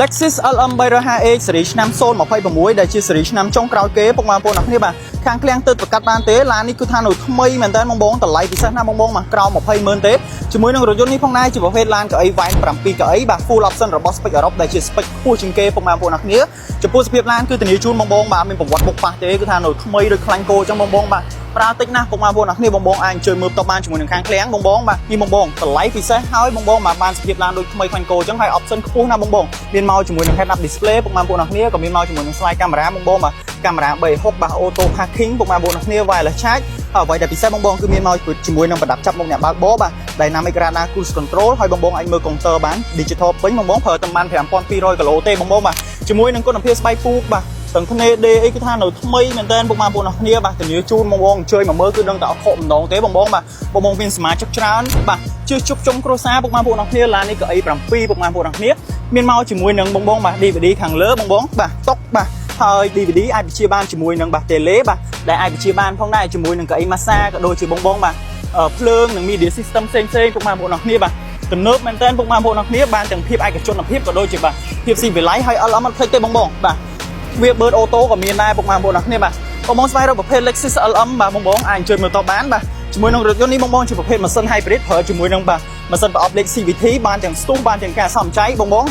Lexus LM 350H សេរីឆ្នាំ026ដែលជាសេរីឆ្នាំចុងក្រោយគេពុកម៉ែបងប្អូនអរគ្នាបាទខាងឃ្លាំងទើបប្រកាសបានទេឡាននេះគឺថានៅថ្មីមែនតើបងប្អូនតម្លៃពិសេសណាស់បងប្អូនមកក្រោម 200000 ទេជាមួយនឹងរថយន្តនេះផងដែរជាប្រភេទឡានកៅអីវ៉ែន7កៅអីបាទ full option របស់ Spec Europe ដែលជា Spec ខ្ពស់ជាងគេពុកម៉ែបងប្អូនអរគ្នាចំពោះសភាពឡានគឺធានាជូនបងប្អូនបាទមានប្រវត្តិបុកប៉ះទេគឺថានៅថ្មីដូចខ្លាញ់គោអញ្ចឹងបងប្អូនបាទប្រើតិចណាស់ពុកម៉ែបងប្អូនអរគ្នាបងប្អូនអាចអញ្ជើញមើលផ្ទាល់បានជាមួយនឹងខាងឃ្លាំងបងប្អូនបាទនេះបងប្អូនតម្លៃពិសេសហើយបងប្អូនបានសភាពឡានដូចថ្មីខ្លាញ់គោអញ្ចឹងហើយ option ខ្ពស់ណាស់បងប្អូនមានមកជាមួយនឹង head up display ពុកម៉ែបងប្អូនអរគ្នាក៏មានមកជាមួយនឹង slide camera បងប្អូនបាទកាមេរ៉ា360បាទ auto parking ពុកម៉ែបងប្អូនអរគ្នា wireless charge ហើយអ្វីដែលពិសេសបងប្អូនគឺមានមកជាមួយនឹងប្រដាប់ចាប់មុខអ្នកបើកបរបាទ Dynamic Radar Cruise Control ហើយបងប្អូនអាចមើលកុងទ័របាន digital ពេញបងប្អូនប្រើតែបាន 5200 គីឡូទេបងប្អូនបាទជាមួយនឹងគុណភាពស្បែកពូកបាទទាំងគ្នាដេអីគឺថានៅថ្មីមែនតើពុកម៉ែបងប្អូនអរគ្នាបាទធានាជូនបងប្អូនអញ្ជើញមកមើលគឺដឹងតែអត់ខកម្ដងទេបងប្អូនបាទបងប្អូនមានសមាជិកច្រើនបាទជឿជប់ជុំគ្រួសារពុកម៉ែបងប្អូនអរគ្នាឡាននេះក៏អី7ពុកម៉ែបងប្អូនអរគ្នាមានមកជាមួយនឹងបងប្អូនបាទ DVD ខាងលើបងប្អូនបាទតុកបាទហើយ DVD អាចបញ្ជាបានជាមួយនឹងបាទ tele បាទដែលអាចបញ្ជាបានផងដែរជាមួយនឹងកៅអី massage ក៏ដូចជាបងប្អូនបាទភ្លើងនិង media system ផ្សេងៗពុកម៉ែបងប្អូនអរគ្នាបាទទំនើបមែនតើពុកម៉ែបងប្អូនអរគ្នាបានទាំងភាពឯកជនភាពក៏ដូចជាបាទភាពស៊ីវិល័យហើយ LM អត់ភ្លេចទេបងប្អូនបាទវាបឺតអូតូក៏មានដែរពុកម៉ែបងប្អូនអរគ្នាបាទបងប្អូនស្វែងរកប្រភេទ Lexus LM បាទបងប្អូនអាចអញ្ជើញមើលតបានបាទជាមួយនឹងរថយន្តនេះបងប្អូនជាប្រភេទម៉ាស៊ីន hybrid ប្រើជាមួយនឹងបាទម៉ាស៊ីនប្រអប់លេខ CVT បានទាំងស្ទុះបានទាំងការសំចៃបងប្អូន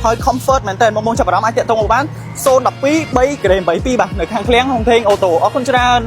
ហើយ comfort មែនតើបងប្អូនចាប់អារម្មណ៍អាចតាក់ទងមកបាន012 3 grade 82បាទនៅខាងឃ្លាំងហុងធេងអូតូអរគុណច្រើន